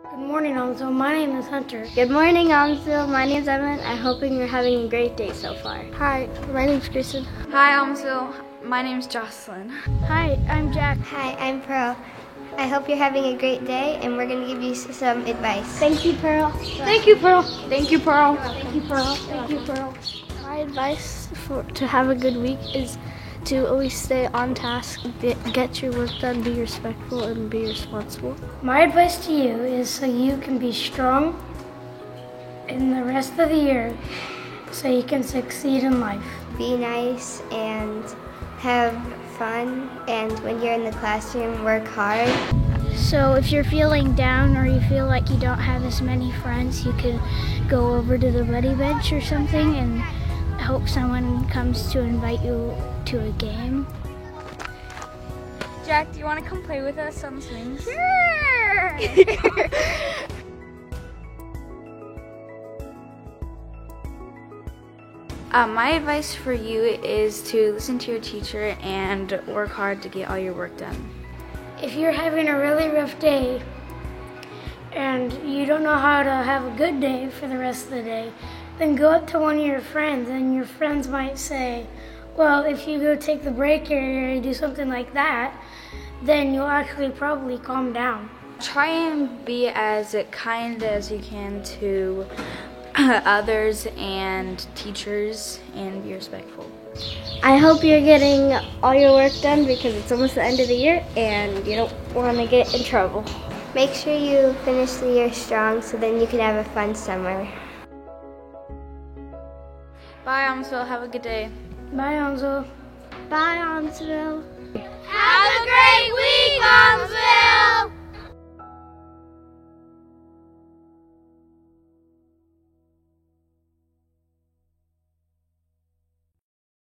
Good morning, Alonzo. My name is Hunter. Good morning, Alonzo. My name is Evan. I'm hoping you're having a great day so far. Hi, my name is Kristen. Hi, Alonzo. My name is Jocelyn. Hi, I'm Jack. Hi, I'm Pearl. I hope you're having a great day, and we're going to give you some advice. Thank you, Pearl. Thank you, Pearl. Thank you, Pearl. Thank you, Pearl. Thank you, Pearl. My advice to have a good week is to always stay on task, get your work done, be respectful, and be responsible. My advice to you is so you can be strong in the rest of the year so you can succeed in life. Be nice and have fun, and when you're in the classroom, work hard. So if you're feeling down or you feel like you don't have as many friends, you can go over to the buddy bench or something and hope someone comes to invite you to a game. Jack, do you want to come play with us on the swings? Sure! My advice for you is to listen to your teacher and work hard to get all your work done. If you're having a really rough day and you don't know how to have a good day for the rest of the day, then go up to one of your friends and your friends might say, well, if you go take the break area and do something like that, then you'll actually probably calm down. Try and be as kind as you can to others and teachers and be respectful. I hope you're getting all your work done because it's almost the end of the year and you don't want to get in trouble. Make sure you finish the year strong so then you can have a fun summer. Bye, Alonzo. Have a good day. Bye, Alonzo. Bye, Alonzo. Have a great week, Alonzo!